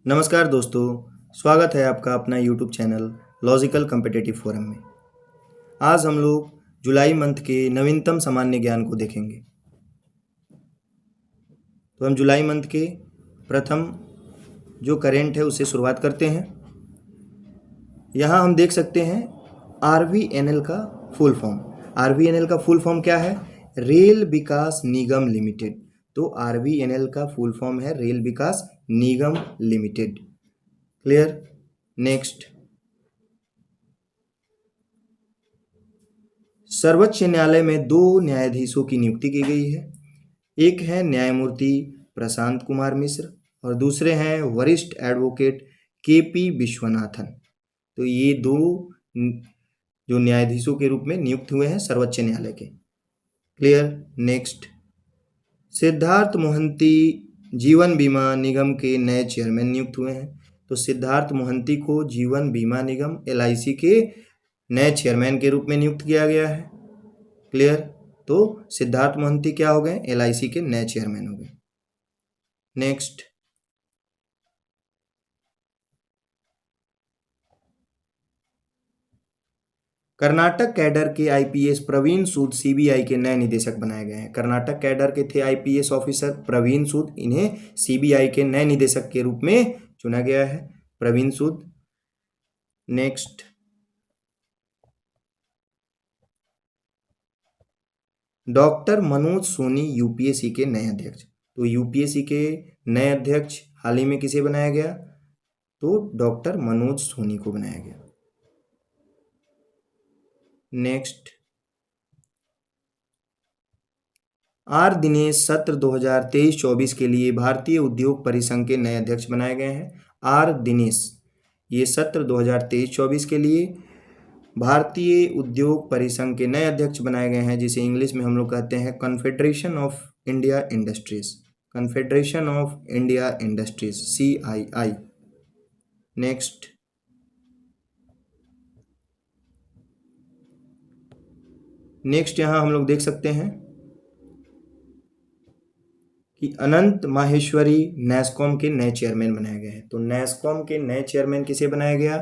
नमस्कार दोस्तों, स्वागत है आपका अपना YouTube channel logical competitive forum में। आज हम लोग जुलाई मंथ के नवीनतम सामान्य ज्ञान को देखेंगे। तो हम जुलाई मंथ के प्रथम जो करेंट है उससे शुरुआत करते हैं। यहाँ हम देख सकते हैं RVNL का फुल फॉर्म। RVNL का फुल फॉर्म क्या है? रेल विकास निगम लिमिटेड। तो RVNL का फुल फॉर्म है रेल विकास निगम लिमिटेड। क्लियर? नेक्स्ट, सर्वोच्च न्यायालय में 2 न्यायाधीशों की नियुक्ति की गई है। एक है न्यायमूर्ति प्रशांत कुमार मिश्र और दूसरे हैं वरिष्ठ एडवोकेट KP विश्वनाथन। तो ये 2 जो न्यायाधीशों के रूप में नियुक्त हुए हैं सर्वोच्च न्यायालय के। क्लियर? नेक्स्ट, सिद्धार्थ मोहंती जीवन बीमा निगम के नए चेयरमैन नियुक्त हुए हैं। तो सिद्धार्थ मोहंती को जीवन बीमा निगम LIC के नए चेयरमैन के रूप में नियुक्त किया गया है। क्लियर? तो सिद्धार्थ मोहंती क्या हो गए? LIC के नए चेयरमैन हो गए। नेक्स्ट, कर्नाटक कैडर के IPS प्रवीण सूद CBI के नए निदेशक बनाए गए हैं। कर्नाटक कैडर के थे IPS ऑफिसर प्रवीण सूद, इन्हें CBI के नए निदेशक के रूप में चुना गया है, Praveen Sood. Next, doctor Manoj Soni UPSC के नए अध्यक्ष। तो UPSC के नए अध्यक्ष हाल ही में किसे बनाया गया? तो डॉक्टर मनोज सोनी को बनाया गया। नेक्स्ट, R दिनेश सत्र 2023-24 के लिए भारतीय उद्योग परिसंघ के नए अध्यक्ष बनाए गए हैं। R दिनेश, ये सत्र 2023-24 के लिए भारतीय उद्योग परिसंघ के नए अध्यक्ष बनाए गए हैं, जिसे इंग्लिश में हम लोग कहते हैं confederation of India industries. Confederation of India industries, CII। Next, यहाँ हम लोग देख सकते हैं कि अनंत माहेश्वरी NASSCOM के नए चेयरमैन बनाए गए हैं। तो NASSCOM के नए चेयरमैन किसे बनाया गया?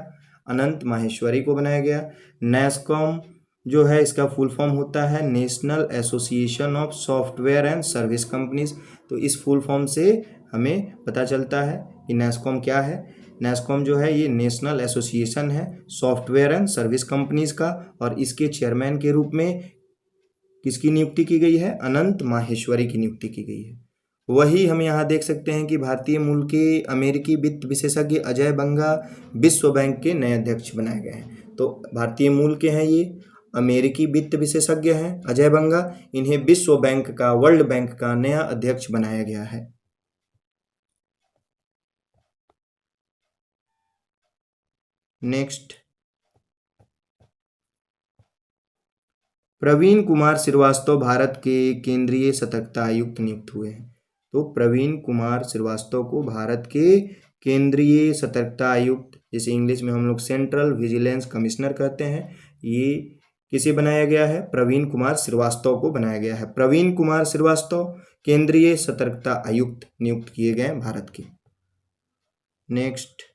अनंत माहेश्वरी को बनाया गया। NASSCOM जो है इसका फुल फॉर्म होता है national association of software and service companies. तो इस फुल फॉर्म से हमें पता चलता है कि NASSCOM क्या है। NASSCOM जो है ये नेशनल एसोसिएशन है सॉफ्टवेयर एंड सर्विस कंपनीज का, और इसके चेयरमैन के रूप में किसकी नियुक्ति की गई है? अनंत माहेश्वरी की नियुक्ति की गई है। वही हम यहाँ देख सकते हैं कि भारतीय मूल के अमेरिकी वित्त विशेषज्ञ अजय बंगा विश्व बैंक के नए अध्यक्ष बनाए गए हैं। तो भारतीय मूल के हैं ये, अमेरिकी वित्त विशेषज्ञ हैं अजय बंगा, इन्हें विश्व बैंक का, वर्ल्ड बैंक का नया अध्यक्ष बनाया गया है। नेक्स्ट, प्रवीण कुमार श्रीवास्तव भारत के केंद्रीय सतर्कता आयुक्त नियुक्त हुए हैं। तो प्रवीण कुमार श्रीवास्तव को भारत के केंद्रीय सतर्कता आयुक्त, जिसे इंग्लिश में हम लोग सेंट्रल विजिलेंस कमिश्नर कहते हैं, ये किसे बनाया गया है? प्रवीण कुमार श्रीवास्तव को बनाया गया है। प्रवीण कुमार श्रीवास्तव केंद्रीय सतर्कता आयुक्त नियुक्त किए गए हैं भारत के। नेक्स्ट,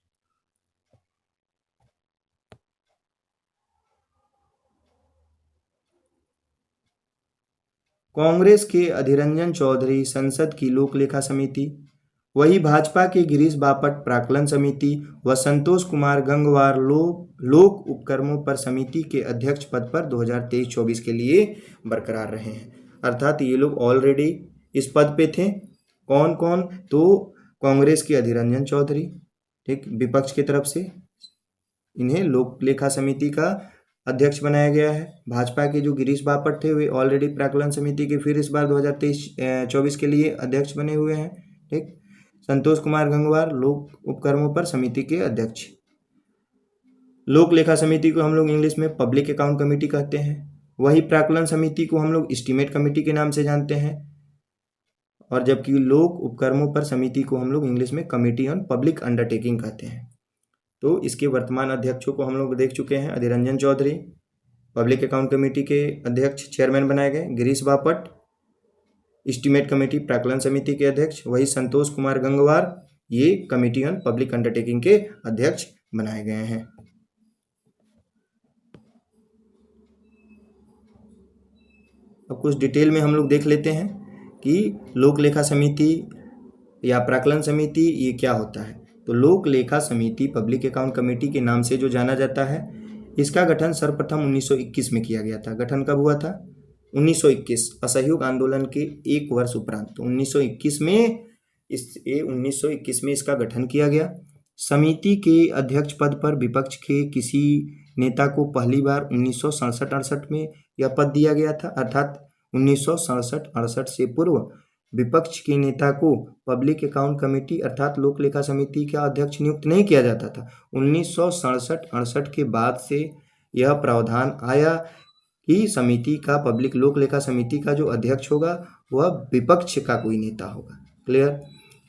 कांग्रेस के अधीररंजन चौधरी संसद की लोक लेखा समिति, वही भाजपा के गिरीश बापट प्राक्कलन समिति व संतोष कुमार गंगवार लोक उपक्रमों पर समिति के अध्यक्ष पद पर 2023-24 के लिए बरकरार रहे हैं। अर्थात ये लोग ऑलरेडी इस पद पे थे। कौन कौन? तो कांग्रेस के अधीररंजन चौधरी, ठीक, विपक्ष की तरफ से इन्हें लोक लेखा समिति का अध्यक्ष बनाया गया है। भाजपा के जो गिरीश बापट थे वे ऑलरेडी प्राक्कलन समिति के फिर इस बार 2023-24 के लिए अध्यक्ष बने हुए हैं। ठीक, संतोष कुमार गंगवार लोक उपक्रमों पर समिति के अध्यक्ष। लोक लेखा समिति को हम लोग इंग्लिश में पब्लिक अकाउंट कमेटी कहते हैं। वही प्राक्कलन समिति को हम लोग एस्टीमेट कमेटी के नाम से जानते हैं, और जबकि लोक उपक्रमों पर समिति को हम लोग इंग्लिश में कमेटी ऑन पब्लिक अंडरटेकिंग कहते हैं। तो इसके वर्तमान अध्यक्षों को हम लोग देख चुके हैं। Adhir Ranjan Chowdhury public account committee के अध्यक्ष चेयरमैन बनाए गए, गिरीश बापट एस्टीमेट कमेटी प्राक्कलन समिति के अध्यक्ष, वही संतोष कुमार गंगवार ये कमिटी ऑन पब्लिक अंडरटेकिंग के अध्यक्ष बनाए गए हैं। अब कुछ डिटेल में हम लोग देख लेते हैं कि लोक लेखा समिति या प्राक्कलन समिति ये क्या होता है। तो लोक लेखा समिति पब्लिक अकाउंट कमेटी के नाम से जो जाना जाता है, इसका गठन सर्वप्रथम 1921 में किया गया था। गठन कब हुआ था? 1921, असहयोग आंदोलन के एक वर्ष उपरांत। तो 1921 में इसका गठन किया गया। समिति के अध्यक्ष पद पर विपक्ष के किसी नेता को पहली बार 1967-68 में यह पद दिया गया था, अर्थात 1967-68 से पूर्व विपक्ष के नेता को पब्लिक अकाउंट कमेटी अर्थात लोक लेखा समिति का अध्यक्ष नियुक्त नहीं किया जाता था। 1967-68 के बाद से यह प्रावधान आया कि समिति का पब्लिक लोक लेखा समिति का जो अध्यक्ष होगा वह विपक्ष का कोई नेता होगा। क्लियर?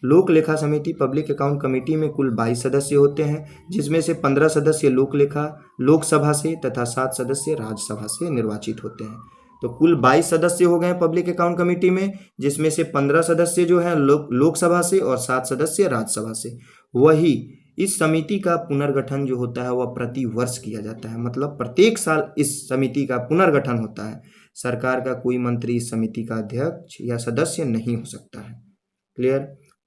लोक लेखा समिति पब्लिक अकाउंट कमेटी में कुल 22 सदस्य होते हैं, जिसमें से 15 सदस्य लोकसभा से तथा 7 सदस्य राज्यसभा से निर्वाचित होते हैं। तो कुल 22 सदस्य हो गए पब्लिक अकाउंट कमेटी में, जिसमें से 15 सदस्य जो हैं लोकसभा से और 7 सदस्य राज्यसभा से। वही इस समिति का पुनर्गठन जो होता है वह प्रति वर्ष किया जाता है, मतलब प्रत्येक साल इस समिति का पुनर्गठन होता है। सरकार का कोई मंत्री इस समिति का अध्यक्ष या सदस्य नहीं हो सकता है। क्लियर?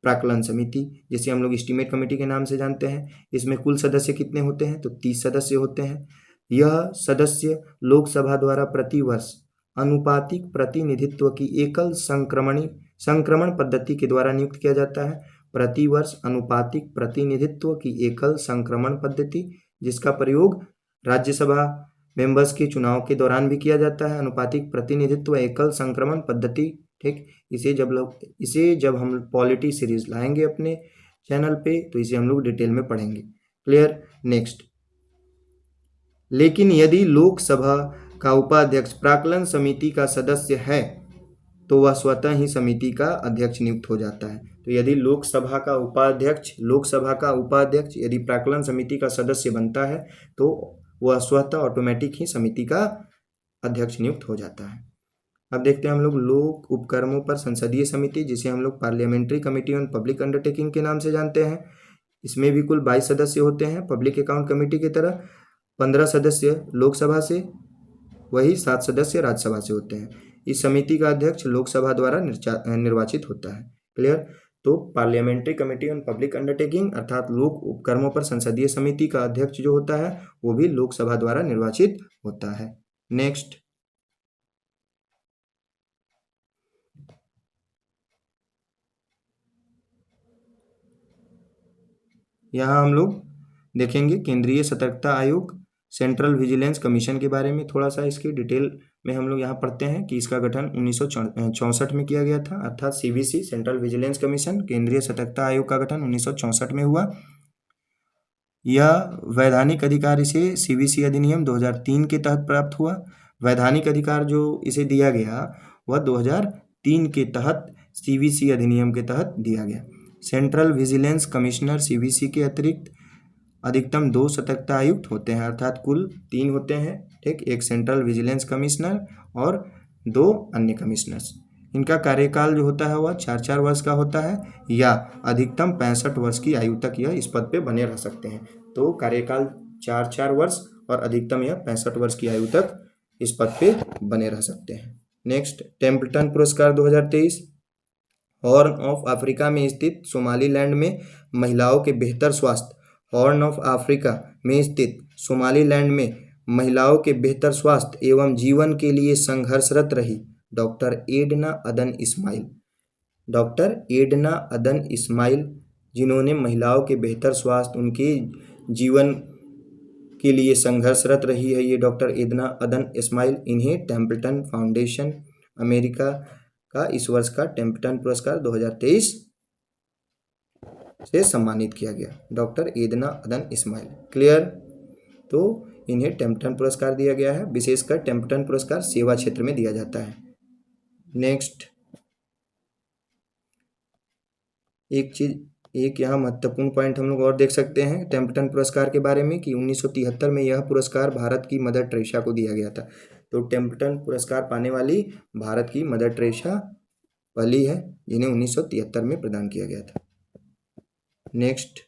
प्राक्कलन समिति, जिसे हम लोग एस्टीमेट कमेटी के नाम से जानते हैं, इसमें कुल सदस्य कितने होते हैं? तो 30 सदस्य होते हैं। यह सदस्य लोकसभा द्वारा प्रतिवर्ष अनुपातिक प्रतिनिधित्व की एकल संक्रमण पद्धति के द्वारा नियुक्त किया जाता है। प्रतिवर्ष अनुपातिक प्रतिनिधित्व की एकल संक्रमण पद्धति, जिसका प्रयोग राज्यसभा मेंबर्स के चुनाव के दौरान भी किया जाता है। अनुपातिक प्रतिनिधित्व एकल संक्रमण पद्धति, ठीक, इसे जब हम पॉलिटी सीरीज लाएंगे अपने चैनल पे तो इसे हम लोग डिटेल में पढ़ेंगे। क्लियर? नेक्स्ट, लेकिन यदि लोकसभा का उपाध्यक्ष प्राक्कलन समिति का सदस्य है तो वह स्वतः ही समिति का अध्यक्ष नियुक्त हो जाता है। तो यदि लोकसभा का उपाध्यक्ष यदि प्राक्कलन समिति का सदस्य बनता है तो वह स्वतः ऑटोमेटिक ही समिति का अध्यक्ष नियुक्त हो जाता है। अब देखते हैं हम लोग लोक उपक्रमों पर संसदीय समिति, जिसे हम लोग parliamentary committee on public undertaking के नाम से जानते हैं। इसमें भी कुल 22 सदस्य होते हैं पब्लिक अकाउंट कमेटी की तरह। 15 सदस्य लोकसभा से, वही 7 सदस्य राज्यसभा से होते हैं। इस समिति का अध्यक्ष लोकसभा द्वारा निर्वाचित होता है। क्लियर? तो parliamentary committee on public undertaking अर्थात लोक उपक्रमों पर संसदीय समिति का अध्यक्ष जो होता है वो भी लोकसभा द्वारा निर्वाचित होता है। नेक्स्ट, यहाँ हम लोग देखेंगे केंद्रीय सतर्कता आयोग, सेंट्रल विजिलेंस कमीशन के बारे में थोड़ा सा इसकी डिटेल में हम लोग यहाँ पढ़ते हैं कि इसका गठन 1964 में किया गया था, अर्थात सीवीसी सेंट्रल विजिलेंस कमीशन केंद्रीय सतर्कता आयोग का गठन 1964 में हुआ। यह वैधानिक अधिकार इसे सीवीसी अधिनियम 2003 के तहत प्राप्त हुआ। वैधानिक अधिकार जो इसे दिया गया वह 2003 के तहत सीवीसी अधिनियम के तहत दिया गया। सेंट्रल विजिलेंस कमिश्नर सीवीसी के अतिरिक्त अधिकतम 2 सतर्कता आयुक्त होते हैं, अर्थात कुल 3 होते हैं, ठीक, एक सेंट्रल विजिलेंस कमिश्नर और 2 अन्य कमिश्नर्स। इनका कार्यकाल जो होता है वह 4-4 वर्ष का होता है या अधिकतम 65 वर्ष की आयु तक यह इस पद पे बने रह सकते हैं। तो कार्यकाल 4-4 वर्ष और अधिकतम यह 65 वर्ष की आयु तक इस पद पे बने रह सकते हैं। नेक्स्ट, टेम्पल्टन पुरस्कार 2023, हॉर्न ऑफ अफ्रीका में स्थित सोमालीलैंड में महिलाओं के बेहतर स्वास्थ्य। हॉर्न ऑफ अफ्रीका में स्थित सोमालीलैंड में महिलाओं के बेहतर स्वास्थ्य एवं जीवन के लिए संघर्षरत रही डॉक्टर एडना अदन इस्माइल। डॉक्टर एडना अदन इस्माइल, जिन्होंने महिलाओं के बेहतर स्वास्थ्य, उनके जीवन के लिए संघर्षरत रही है ये डॉक्टर एडना अदन इस्माइल। इन्हें टेम्पल्टन फाउंडेशन अमेरिका का इस वर्ष का टेम्पल्टन पुरस्कार 2023 से सम्मानित किया गया, डॉक्टर एडना अदन इस्माइल। क्लियर? तो इन्हें टेम्पल्टन पुरस्कार दिया गया है, विशेषकर टेम्पल्टन पुरस्कार सेवा क्षेत्र में दिया जाता है। नेक्स्ट, एक यहाँ महत्वपूर्ण पॉइंट हम लोग और देख सकते हैं टेम्पल्टन पुरस्कार के बारे में कि 1973 में यह पुरस्कार भारत की मदर टेरेसा को दिया गया था। तो टेम्पल्टन पुरस्कार पाने वाली भारत की मदर टेरेसा पहली है जिन्हें 1973 में प्रदान किया गया था। नेक्स्ट,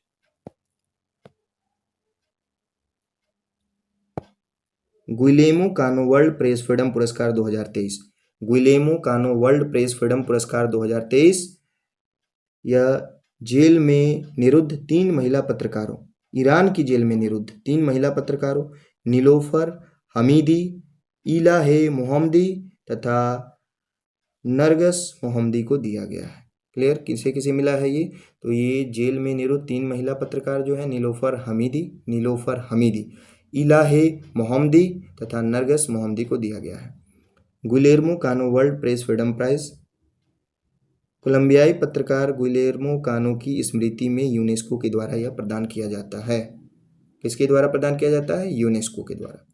गुइलेमो कानो वर्ल्ड प्रेस फ्रीडम पुरस्कार 2023। गुइलेमो कानो वर्ल्ड प्रेस फ्रीडम पुरस्कार 2023 यह जेल में निरुद्ध 3 महिला पत्रकारों, ईरान की जेल में निरुद्ध 3 महिला पत्रकारों नीलोफर हमीदी, इलाहे मोहम्मदी तथा नरगस मोहम्मदी को दिया गया है। क्लियर, किसे किसे मिला है ये? तो ये जेल में निरुद्ध 3 महिला पत्रकार जो है नीलोफर हमीदी, इलाहे मोहम्मदी तथा नरगस मोहम्मदी को दिया गया है। गुइलेर्मो कानो वर्ल्ड प्रेस फ्रीडम प्राइज कोलंबियाई पत्रकार गुइलेर्मो कानो की स्मृति में यूनेस्को के द्वारा यह प्रदान किया जाता है। किसके द्वारा प्रदान किया जाता है? यूनेस्को के द्वारा।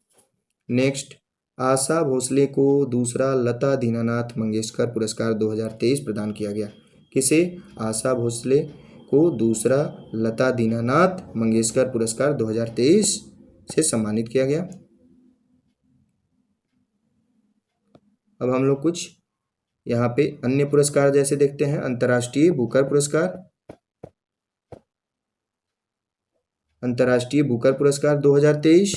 नेक्स्ट, आशा भोसले को दूसरा लता दीनानाथ मंगेशकर पुरस्कार 2023 प्रदान किया गया। किसे? आशा भोसले को दूसरा लता दीनानाथ मंगेशकर पुरस्कार 2023 से सम्मानित किया गया। अब हम लोग कुछ यहाँ पे अन्य पुरस्कार जैसे देखते हैं। अंतर्राष्ट्रीय बुकर पुरस्कार 2023,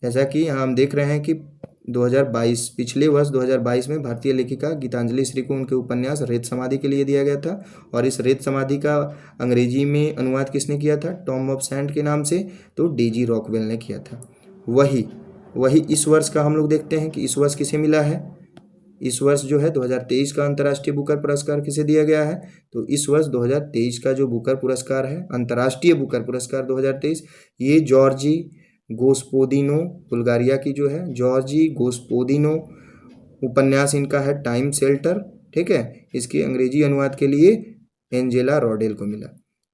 जैसा कि यहाँ हम देख रहे हैं कि 2022 पिछले वर्ष 2022 में भारतीय लेखिका गीतांजलि श्री को उनके उपन्यास रेत समाधि के लिए दिया गया था। और इस रेत समाधि का अंग्रेजी में अनुवाद किसने किया था? टॉम ऑफ सैंड के नाम से, तो डेजी रॉकवेल ने किया था। वही इस वर्ष का हम लोग देखते हैं कि इस वर्ष किसे मिला है। इस वर्ष जो है 2023 का अंतर्राष्ट्रीय बुकर पुरस्कार किसे दिया गया है? तो इस वर्ष 2023 का जो बुकर पुरस्कार है, अंतर्राष्ट्रीय बुकर पुरस्कार 2023, ये जॉर्जी गोस्पोदिनो बुल्गारिया की जो है, जॉर्जी गोस्पोदिनो, उपन्यास इनका है टाइम शेल्टर। ठीक है, इसके अंग्रेजी अनुवाद के लिए एंजेला रॉडेल को मिला।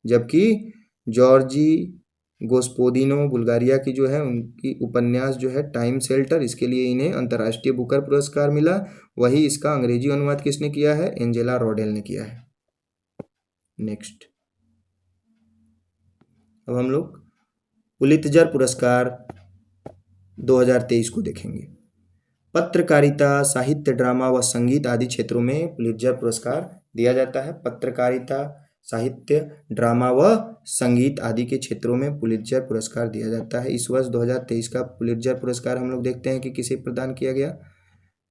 जबकि जॉर्जी गोस्पोदिनो बुल्गारिया की जो है, उनकी उपन्यास जो है टाइम शेल्टर, इसके लिए इन्हें अंतर्राष्ट्रीय बुकर पुरस्कार मिला। वही इसका अंग्रेजी अनुवाद किसने किया है? एंजेला रॉडेल ने किया है। नेक्स्ट, अब हम लोग पुलित्जर पुरस्कार 2023 को देखेंगे। पत्रकारिता, साहित्य, ड्रामा व संगीत आदि क्षेत्रों में पुलित्जर पुरस्कार दिया जाता है। पत्रकारिता, साहित्य, ड्रामा व संगीत आदि के क्षेत्रों में पुलित्जर पुरस्कार दिया जाता है। इस वर्ष 2023 का पुलित्जर पुरस्कार हम लोग देखते हैं कि किसे प्रदान किया गया।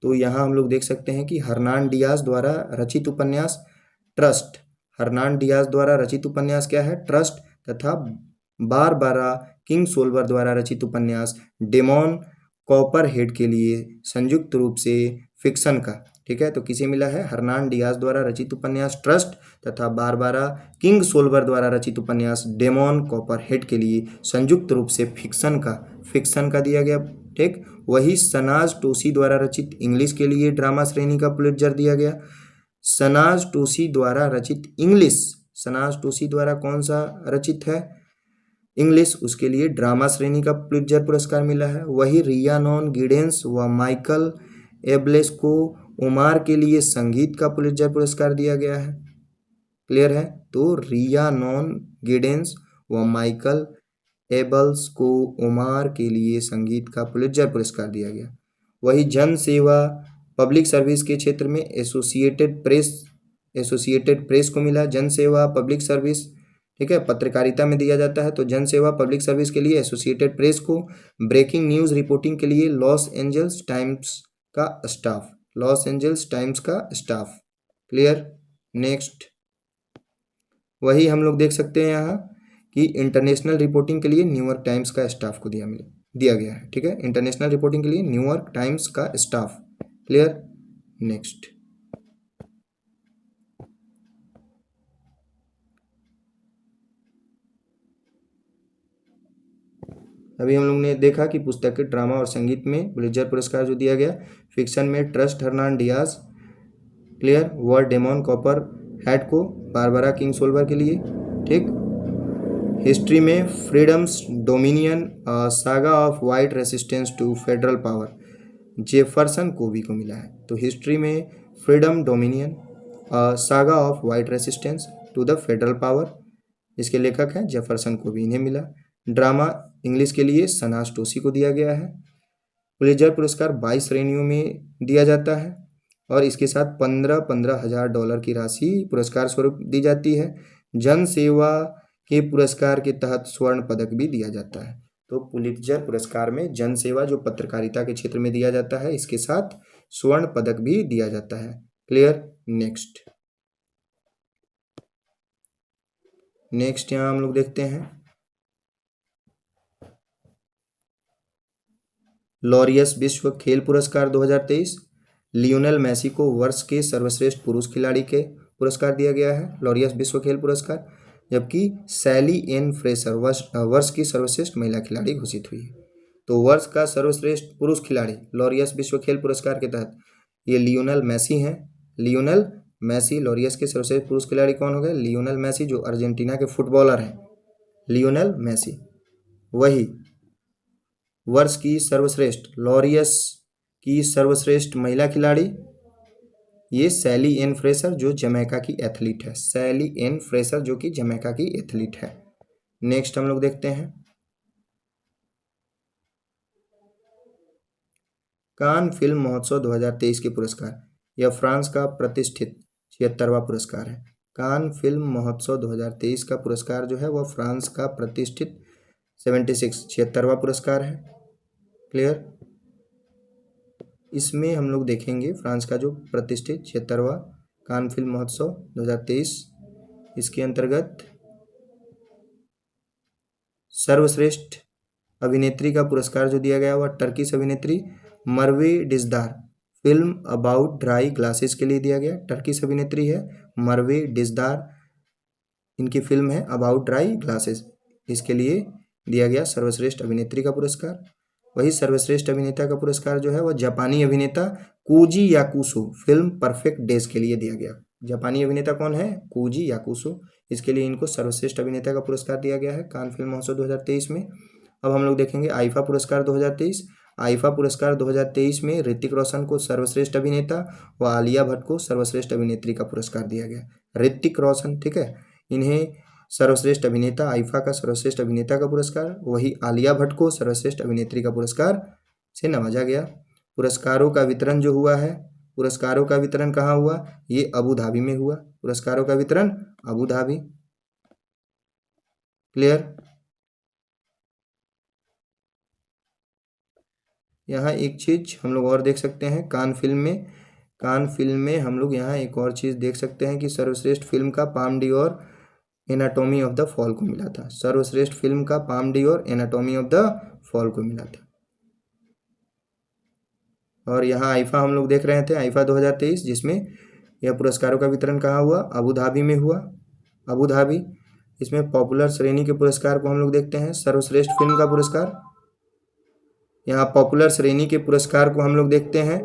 तो यहाँ हम लोग देख सकते हैं कि हर्नान डियाज द्वारा रचित उपन्यास ट्रस्ट, हर्नान डियाज द्वारा रचित उपन्यास क्या है? ट्रस्ट, तथा बारबारा किंगसोल्वर द्वारा रचित उपन्यास डेमोन कॉपरहेड के लिए संयुक्त रूप से फिक्शन का। ठीक है, तो किसे मिला है? हर्नान डियाज द्वारा रचित उपन्यास ट्रस्ट तथा बारबारा किंगसोल्वर द्वारा रचित उपन्यास डेमोन कॉपरहेड के लिए संयुक्त रूप से फिक्शन का दिया गया। ठीक, वही सनाज टोसी द्वारा रचित इंग्लिश के लिए ड्रामा श्रेणी का पुलित्जर दिया गया। सनाज टोसी द्वारा रचित इंग्लिश, सनाज टोसी द्वारा कौन सा रचित है? इंग्लिश, उसके लिए ड्रामा श्रेणी का पुलित्जर पुरस्कार मिला है। वही रियानॉन गिडेंस व माइकल एबलेस को ओमार के लिए संगीत का पुलित्जर पुरस्कार दिया गया है। क्लियर है? तो रियानॉन गिडेंस व माइकल एबल्स को ओमार के लिए संगीत का पुलित्जर पुरस्कार दिया गया। वही जन सेवा, पब्लिक सर्विस के क्षेत्र में एसोसिएटेड प्रेस को मिला जन सेवा, पब्लिक सर्विस। ठीक है, पत्रकारिता में दिया जाता है तो जन सेवा, पब्लिक सर्विस के लिए एसोसिएटेड प्रेस को, ब्रेकिंग न्यूज़ रिपोर्टिंग के लिए लॉस एंजल्स टाइम्स का स्टाफ। क्लियर? नेक्स्ट, वही हम लोग देख सकते हैं यहाँ कि इंटरनेशनल रिपोर्टिंग के लिए न्यूयॉर्क टाइम्स का स्टाफ को दिया गया है। ठीक है, इंटरनेशनल रिपोर्टिंग के लिए न्यूयॉर्क टाइम्स का स्टाफ। क्लियर? नेक्स्ट, अभी हम लोग ने देखा कि पुस्तक, ड्रामा और संगीत में पुलित्जर पुरस्कार जो दिया गया। फिक्शन में trust Hernan Diaz, clear, word demon copperhead को, बारबारा किंगसोल्वर के लिए। ठीक, हिस्ट्री में freedoms dominion, saga of white resistance to federal power, Jefferson Cowie को मिला है। तो हिस्ट्री में freedom dominion, saga of white resistance to the federal power, इसके लेखक हैं जेफरसन कोवी, इन्हें मिला। ड्रामा इंग्लिश के लिए सनाज टोसी को दिया गया है। पुलित्जर पुरस्कार 22 श्रेणियों में दिया जाता है। और इसके साथ 15,000 डॉलर की राशि पुरस्कार स्वरूप दी जाती है। जन सेवा के पुरस्कार के तहत स्वर्ण पदक भी दिया जाता है। तो पुलित्जर पुरस्कार में जन सेवा जो पत्रकारिता के क्षेत्र में दिया जाता है, इसके साथ स्वर्ण पदक भी दिया जाता है। क्लियर। नेक्स्ट यहाँ हम लोग देखते हैं लॉरियस विश्व खेल पुरस्कार 2023। लियोनेल मेसी को वर्ष के सर्वश्रेष्ठ पुरुष खिलाड़ी के पुरस्कार दिया गया है, लॉरियस विश्व खेल पुरस्कार। जबकि सैली एन फ्रेसर वर्ष की सर्वश्रेष्ठ महिला खिलाड़ी घोषित हुई है। तो वर्ष का सर्वश्रेष्ठ पुरुष खिलाड़ी लॉरियस विश्व खेल पुरस्कार के तहत ये लियोनेल मेसी हैं। लियोनेल मेसी लॉरियस के सर्वश्रेष्ठ पुरुष खिलाड़ी कौन हो गए? लियोनेल मेसी, जो अर्जेंटीना के फुटबॉलर हैं, लियोनेल मेसी। वही वर्ष की सर्वश्रेष्ठ लॉरियस की सर्वश्रेष्ठ महिला खिलाड़ी ये सैली एन फ्रेसर, जो जमैका की एथलीट है, सैली एन फ्रेसर जो कि जमैका की एथलीट है। नेक्स्ट हम लोग देखते हैं कान फिल्म महोत्सव 2023 के पुरस्कार। यह फ्रांस का प्रतिष्ठित 76वां पुरस्कार है। कान फिल्म महोत्सव 2023 का पुरस्कार जो है वह फ्रांस का प्रतिष्ठित 76वां पुरस्कार है। क्लियर। इसमें हम लोग देखेंगे फ्रांस का जो प्रतिष्ठित 76वां कान फिल्म महोत्सव 2023, इसके अंतर्गत सर्वश्रेष्ठ अभिनेत्री का पुरस्कार जो दिया गया वह टर्किश अभिनेत्री मरवे डिजदार फिल्म अबाउट ड्राई ग्लासेस के लिए दिया गया। टर्किश अभिनेत्री है मरवे डिजदार, इनकी फिल्म है अबाउट ड्राई ग्लासेस, इसके लिए दिया गया सर्वश्रेष्ठ अभिनेत्री का पुरस्कार। वही सर्वश्रेष्ठ अभिनेता का पुरस्कार जो है वह जापानी अभिनेता कोजी याकुसो फिल्म परफेक्ट डेज के लिए दिया गया। जापानी अभिनेता कौन है? कोजी याकुसो, इसके लिए इनको सर्वश्रेष्ठ अभिनेता का पुरस्कार दिया गया है कान फिल्म महोत्सव 2023 में। अब हम लोग देखेंगे आईफा पुरस्कार 2023। आईफा पुरस्कार 2023 में ऋतिक रोशन को सर्वश्रेष्ठ अभिनेता व आलिया भट्ट को सर्वश्रेष्ठ अभिनेत्री का पुरस्कार दिया गया। ऋतिक रोशन, ठीक है, इन्हें सर्वश्रेष्ठ अभिनेता, आईफा का सर्वश्रेष्ठ अभिनेता का पुरस्कार, वही आलिया भट्ट को सर्वश्रेष्ठ अभिनेत्री का पुरस्कार से नवाजा गया। पुरस्कारों का वितरण जो हुआ है, पुरस्कारों का वितरण कहाँ हुआ? ये अबू धाबी में हुआ। पुरस्कारों का वितरण अबू धाबी। क्लियर। यहाँ एक चीज हम लोग और देख सकते हैं कान फिल्म में हम लोग यहाँ एक और चीज देख सकते हैं कि सर्वश्रेष्ठ फिल्म का palm Dior anatomy of the fall को मिला था। सर्वश्रेष्ठ फिल्म का palm Dior anatomy of the fall को मिला था। और यहाँ आईफा हम लोग देख रहे थे, आईफा 2023, जिसमें यह पुरस्कारों का वितरण कहाँ हुआ? अबू धाबी में हुआ। Abu Dhabi. इसमें पॉपुलर श्रेणी के पुरस्कार को हम लोग देखते हैं। सर्वश्रेष्ठ फिल्म का पुरस्कार, यहाँ पॉपुलर श्रेणी के पुरस्कार को हम लोग देखते हैं।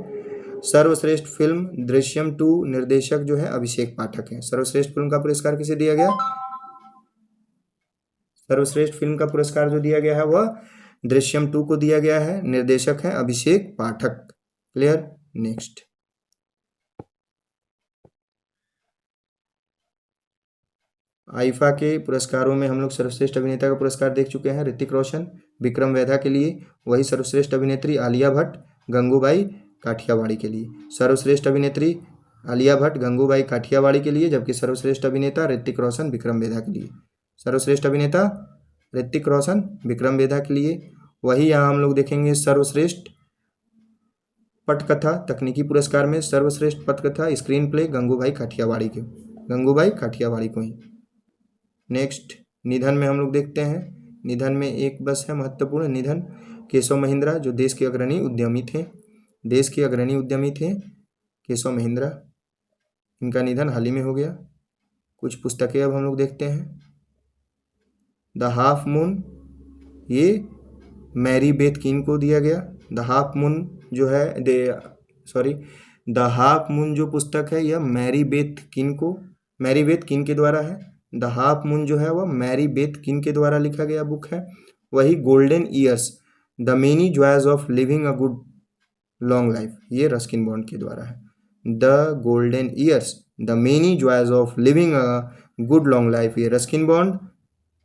सर्वश्रेष्ठ फिल्म दृश्यम 2 निर्देशक जो है अभिषेक पाठक हैं। सर्वश्रेष्ठ फिल्म का पुरस्कार किसे दिया गया? सर्वश्रेष्ठ फिल्म का पुरस्कार जो दिया गया है वह दृश्यम 2 को दिया गया है। निर्देशक है अभिषेक पाठक। क्लियर। नेक्स्ट आईफा के पुरस्कारों में हम लोग सर्वश्रेष्ठ अभिनेता का पुरस्कार देख चुके हैं, ऋतिक रोशन विक्रम वेधा के लिए। वही सर्वश्रेष्ठ अभिनेत्री आलिया भट्ट गंगूबाई काठियावाड़ी के लिए। सर्वश्रेष्ठ अभिनेत्री आलिया भट्ट गंगूबाई काठियावाड़ी के लिए, जबकि सर्वश्रेष्ठ अभिनेता ऋतिक रोशन विक्रम वेधा के लिए। सर्वश्रेष्ठ अभिनेता ऋतिक रोशन विक्रम वेधा के लिए। वही यहाँ हम लोग देखेंगे सर्वश्रेष्ठ पटकथा तकनीकी पुरस्कार में सर्वश्रेष्ठ पटकथा स्क्रीन प्ले गंगूबाई काठियावाड़ी को ही। नेक्स्ट निधन में हम लोग देखते हैं, निधन में एक बस है महत्वपूर्ण निधन, केशव महिंद्रा जो देश के अग्रणी उद्यमी थे, केशव महिंद्रा, इनका निधन हाल ही में हो गया। कुछ पुस्तकें अब हम लोग देखते हैं। द हाफ मून, ये मैरी बेथ किन को दिया गया। द हाफ मून जो है द हाफ मून जो पुस्तक है यह मैरी बेथ किन के द्वारा है। द हाफ मून जो है वह मैरी बेथ किन के द्वारा लिखा गया बुक है। वही golden years the many joys of living a good long life, ये रस्किन बॉन्ड के द्वारा है। The golden years the many joys of living a good long life, ये रस्किन बॉन्ड।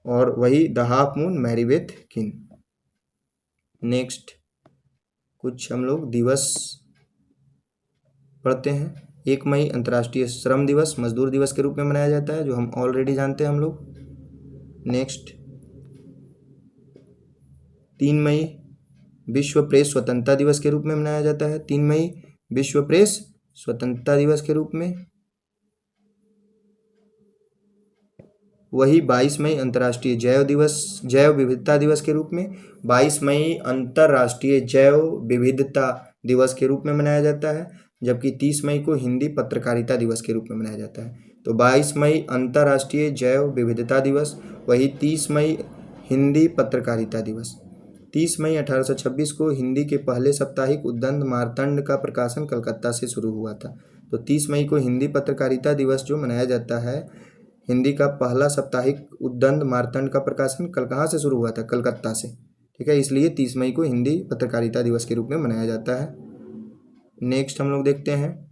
और वही the half moon Mary Beth Keane. Next कुछ हम लोग दिवस पढ़ते हैं। 1 मई अंतर्राष्ट्रीय श्रम दिवस, मजदूर दिवस के रूप में मनाया जाता है, जो हम ऑलरेडी जानते हैं हम लोग। नेक्स्ट 3 मई विश्व प्रेस स्वतंत्रता दिवस के रूप में मनाया जाता है। 3 मई विश्व प्रेस स्वतंत्रता दिवस के रूप में। वही 22 मई अंतर्राष्ट्रीय जैव विविधता दिवस के रूप में। 22 मई अंतर्राष्ट्रीय जैव विविधता दिवस के रूप में मनाया जाता है, जबकि 30 मई को हिंदी पत्रकारिता दिवस के रूप में मनाया जाता है। तो 22 मई अंतर्राष्ट्रीय जैव विविधता दिवस, वही 30 मई हिंदी पत्रकारिता दिवस। 30 मई 1826 को हिंदी के पहले साप्ताहिक उद्दंड मार्तंड का प्रकाशन कलकत्ता से शुरू हुआ था। तो 30 मई को हिंदी पत्रकारिता दिवस जो मनाया जाता है, हिंदी का पहला साप्ताहिक उद्दंड मार्तंड का प्रकाशन कहाँ से शुरू हुआ था? कलकत्ता से। ठीक है, इसलिए 30 मई को हिंदी पत्रकारिता दिवस के रूप में मनाया जाता है। नेक्स्ट हम लोग देखते हैं,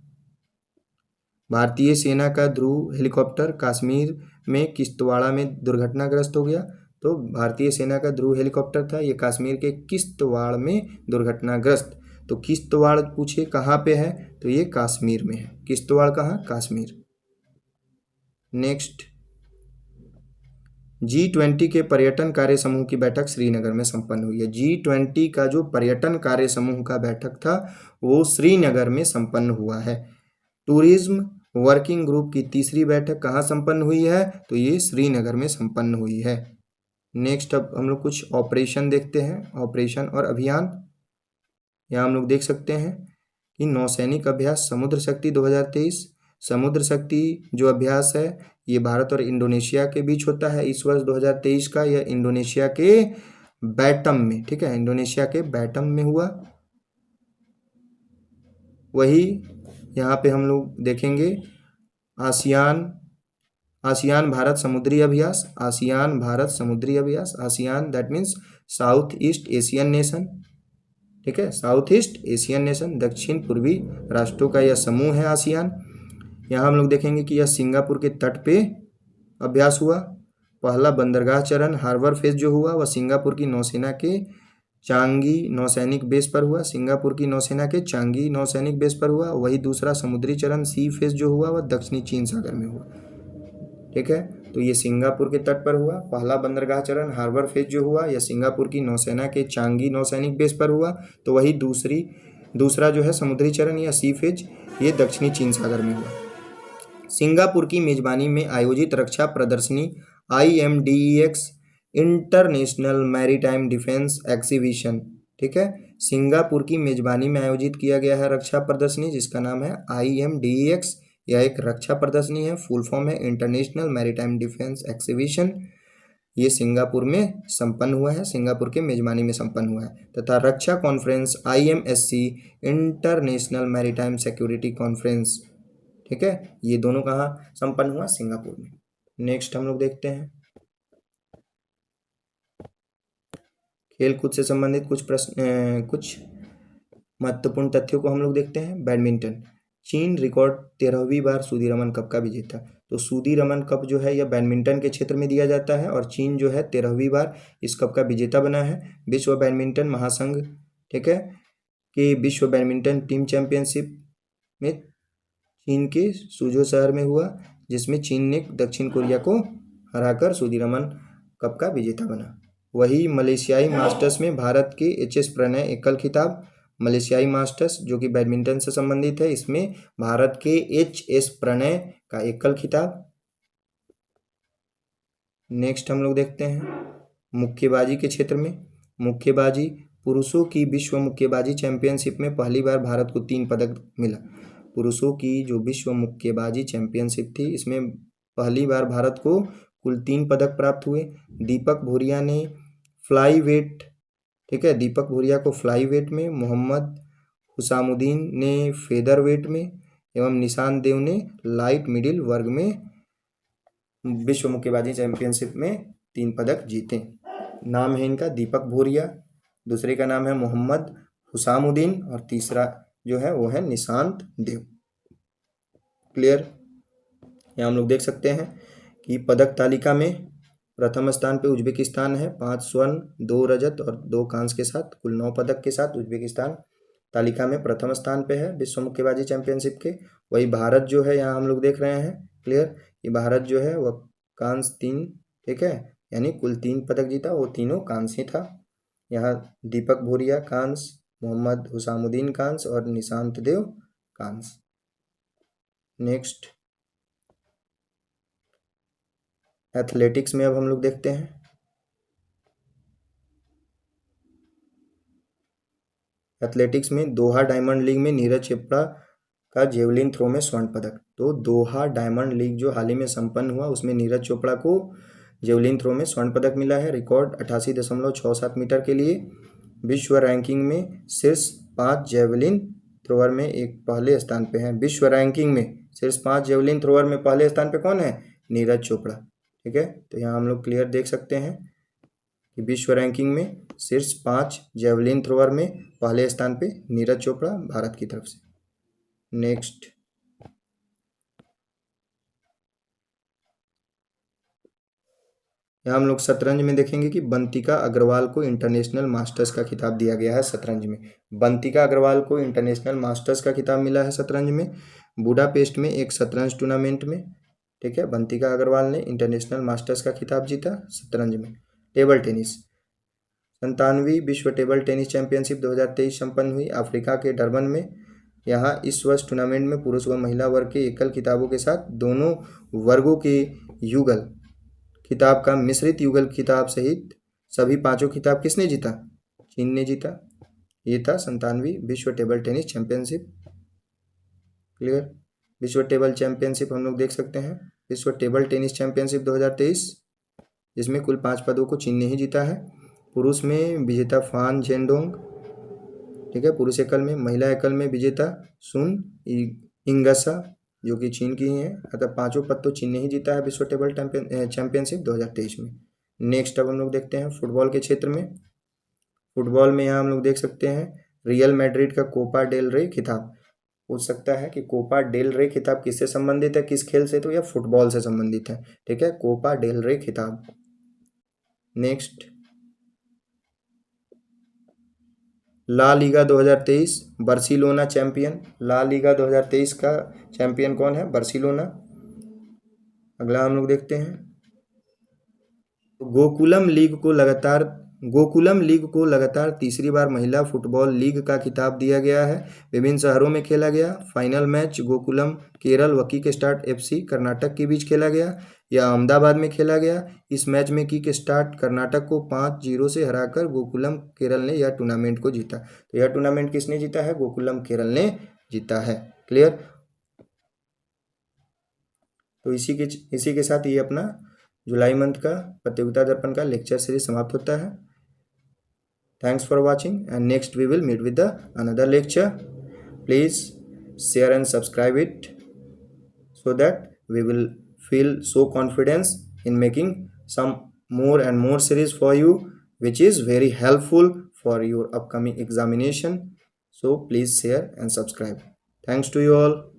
भारतीय सेना का ध्रुव हेलीकॉप्टर कश्मीर में किश्तवाड़ में दुर्घटनाग्रस्त हो गया। तो भारतीय सेना का ध्रुव हेलीकॉप्टर था, ये कश्मीर के किश्तवाड़ में दुर्घटनाग्रस्त। तो किश्तवाड़ पूछे कहाँ पे है, तो ये कश्मीर में है। किश्तवाड़ कहाँ? कश्मीर। नेक्स्ट G20 के पर्यटन कार्य समूह की बैठक श्रीनगर में संपन्न हुई है। G20 का जो पर्यटन कार्य समूह का बैठक था वो श्रीनगर में संपन्न हुआ है। टूरिज्म वर्किंग ग्रुप की तीसरी बैठक कहाँ संपन्न हुई है? तो ये श्रीनगर में संपन्न हुई है। नेक्स्ट अब हम लोग कुछ ऑपरेशन देखते हैं, ऑपरेशन और अभियान। यहाँ हम लोग देख सकते हैं कि नौसैनिक अभ्यास समुद्र शक्ति 2023। समुद्र शक्ति जो अभ्यास है ये भारत और इंडोनेशिया के बीच होता है इस वर्ष 2023 का। यह इंडोनेशिया के बैटम में, ठीक है, इंडोनेशिया के बैटम में हुआ। वही यहाँ पे हम लोग देखेंगे आसियान भारत समुद्री अभ्यास। आसियान भारत समुद्री अभ्यास, ASEAN that means south east Asian nation. ठीक है, साउथ ईस्ट एशियन नेशन, दक्षिण पूर्वी राष्ट्रों का यह समूह है आसियान। यहाँ हम लोग देखेंगे कि यह सिंगापुर के तट पे अभ्यास हुआ। पहला बंदरगाह चरण हार्बर फेज जो हुआ वह सिंगापुर की नौसेना के चांगी नौसैनिक बेस पर हुआ। सिंगापुर की नौसेना के चांगी नौसैनिक बेस पर हुआ। वही दूसरा समुद्री चरण सी फेज जो हुआ वह दक्षिणी चीन सागर में हुआ। ठीक है, तो ये सिंगापुर के तट पर हुआ। पहला बंदरगाह चरण हार्बर फेज जो हुआ यह सिंगापुर की नौसेना के चांगी नौसैनिक बेस पर हुआ। तो वही दूसरा जो है समुद्री चरण या सी फेज ये दक्षिणी चीन सागर में हुआ। सिंगापुर की मेजबानी में आयोजित रक्षा प्रदर्शनी IMDEX international maritime defence exhibition, ठीक है, सिंगापुर की मेजबानी में आयोजित किया गया है रक्षा प्रदर्शनी जिसका नाम है IMDEX। यह एक रक्षा प्रदर्शनी है, फुल फॉर्म है इंटरनेशनल मैरीटाइम डिफेंस एग्जीबिशन। ये सिंगापुर में संपन्न हुआ है, सिंगापुर के मेजबानी में संपन्न हुआ है। तथा रक्षा conference IMSC international maritime security conference, ठीक है, ये दोनों कहाँ संपन्न हुआ? सिंगापुर में। नेक्स्ट हम लोग देखते हैं खेलकूद से संबंधित कुछ प्रश्न, कुछ महत्वपूर्ण तथ्यों को हम लोग देखते हैं। बैडमिंटन, चीन रिकॉर्ड 13वीं बार सुदीरमन कप का विजेता। तो सुदीरमन कप जो है यह बैडमिंटन के क्षेत्र में दिया जाता है और चीन जो है 13वीं बार इस कप का विजेता बना है। विश्व बैडमिंटन महासंघ, ठीक है, कि विश्व बैडमिंटन टीम चैंपियनशिप में चीन के सुजो शहर में हुआ जिसमें चीन ने दक्षिण कोरिया को हराकर सुदीरमन कप का विजेता बना। वही मलेशियाई मास्टर्स में भारत के HS प्रणय एकल खिताब, मलेशियाई मास्टर्स जो कि बैडमिंटन से संबंधित है, इसमें भारत के HS प्रणय का एकल खिताब। नेक्स्ट हम लोग देखते हैं मुक्केबाजी के क्षेत्र में। मुक्केबाजी, पुरुषों की विश्व मुक्केबाजी चैंपियनशिप में पहली बार भारत को 3 पदक मिला। पुरुषों की जो विश्व मुक्केबाजी चैंपियनशिप थी इसमें पहली बार भारत को कुल 3 पदक प्राप्त हुए। दीपक भूरिया ने फ्लाई वेट, ठीक है, दीपक भूरिया को फ्लाई वेट में, मोहम्मद हुसामुद्दीन ने फेदर वेट में एवं निशान देव ने लाइट मिडिल वर्ग में विश्व मुक्केबाजी चैंपियनशिप में 3 पदक जीते। नाम है इनका दीपक भूरिया, दूसरे का नाम है मोहम्मद हुसामुद्दीन और तीसरा जो है वो है निशांत देव। क्लियर? यहाँ हम लोग देख सकते हैं कि पदक तालिका में प्रथम स्थान पे उज्बेकिस्तान है 5 स्वर्ण 2 रजत और 2 कांस्य के साथ, कुल 9 पदक के साथ उज्बेकिस्तान तालिका में प्रथम स्थान पे है विश्व मुक्केबाजी चैंपियनशिप के। वही भारत जो है यहाँ हम लोग देख रहे हैं, क्लियर, ये भारत जो है वह कांस्य 3, ठीक है, यानी कुल 3 पदक जीता, वो तीनों कांस्य था। यहाँ दीपक भूरिया कांस्य, मोहम्मद हुसामुद्दीन कांस्य और निशांत देव कांस्य। नेक्स्ट एथलेटिक्स में अब हम लोग देखते हैं। एथलेटिक्स में दोहा डायमंड लीग में नीरज चोपड़ा का जेवलिन थ्रो में स्वर्ण पदक। तो दोहा डायमंड लीग जो हाल ही में संपन्न हुआ उसमें नीरज चोपड़ा को जेवलिन थ्रो में स्वर्ण पदक मिला है। रिकॉर्ड 88.67 मीटर के लिए। विश्व रैंकिंग में शीर्ष 5 जेवलिन थ्रोअर में एक पहले स्थान पे हैं। विश्व रैंकिंग में शीर्ष 5 जेवलिन थ्रोअर में पहले स्थान पे कौन है? नीरज चोपड़ा, ठीक है। तो यहाँ हम लोग क्लियर देख सकते हैं कि विश्व रैंकिंग में शीर्ष 5 जेवलिन थ्रोअर में पहले स्थान पे नीरज चोपड़ा भारत की तरफ से। नेक्स्ट यहाँ हम लोग शतरंज में देखेंगे कि बंतिका अग्रवाल को इंटरनेशनल मास्टर्स का खिताब दिया गया है शतरंज में। बंतिका अग्रवाल को इंटरनेशनल मास्टर्स का खिताब मिला है शतरंज में, बुडापेस्ट में एक शतरंज टूर्नामेंट में, ठीक है। बंतिका अग्रवाल ने इंटरनेशनल मास्टर्स का खिताब जीता शतरंज में। टेबल टेनिस 97वीं विश्व टेबल टेनिस चैंपियनशिप 2023 संपन्न हुई अफ्रीका के डरबन में। यहाँ इस वर्ष टूर्नामेंट में पुरुष व महिला वर्ग के एकल खिताबों के साथ दोनों वर्गों के युगल खिताब का मिश्रित युगल खिताब सहित सभी 5 खिताब किसने जीता? चीन ने जीता। ये था 97वीं विश्व टेबल टेनिस चैंपियनशिप, क्लियर। विश्व टेबल चैंपियनशिप हम लोग देख सकते हैं, विश्व टेबल टेनिस चैंपियनशिप 2023, जिसमें कुल 5 पदों को चीन ने ही जीता है। पुरुष में विजेता फान झेंडोंग, ठीक है, पुरुष एकल में। महिला एकल में विजेता सुन इंगसा जो कि चीन की ही है। अतः 5 पद तो चीन ने ही जीता है विश्व टेबल चैंपियनशिप 2023 में। नेक्स्ट अब हम लोग देखते हैं फुटबॉल के क्षेत्र में। फुटबॉल में यहाँ हम लोग देख सकते हैं रियल मैड्रिड का कोपा डेल रे खिताब। पूछ सकता है कि कोपा डेल रे खिताब किससे संबंधित है, किस खेल से? तो यह फुटबॉल से संबंधित है, ठीक है, कोपा डेल रे खिताब। Next La Liga 2023 Barcelona champion. La Liga 2023 का चैंपियन कौन है? बार्सिलोना। अगला हम लोग देखते हैं गोकुलम लीग को लगातार तीसरी बार महिला फुटबॉल लीग का खिताब दिया गया है। विभिन्न शहरों में खेला गया। फाइनल मैच गोकुलम केरल वकीक स्टार्ट FC कर्नाटक के बीच खेला गया या अहमदाबाद में खेला गया। इस मैच में किक स्टार्ट कर्नाटक को 5-0 से हराकर गोकुलम केरल ने यह टूर्नामेंट को जीता। तो यह टूर्नामेंट किसने जीता है? गोकुलम केरल ने जीता है, क्लियर। तो इसी के साथ ये अपना जुलाई मंथ का प्रतियोगिता दर्पण का लेक्चर सीरीज समाप्त होता है। Thanks for watching and next we will meet with the another lecture. Please share and subscribe it so that we will feel so confidence in making some more and more series for you which is very helpful for your upcoming examination. So please share and subscribe. Thanks to you all.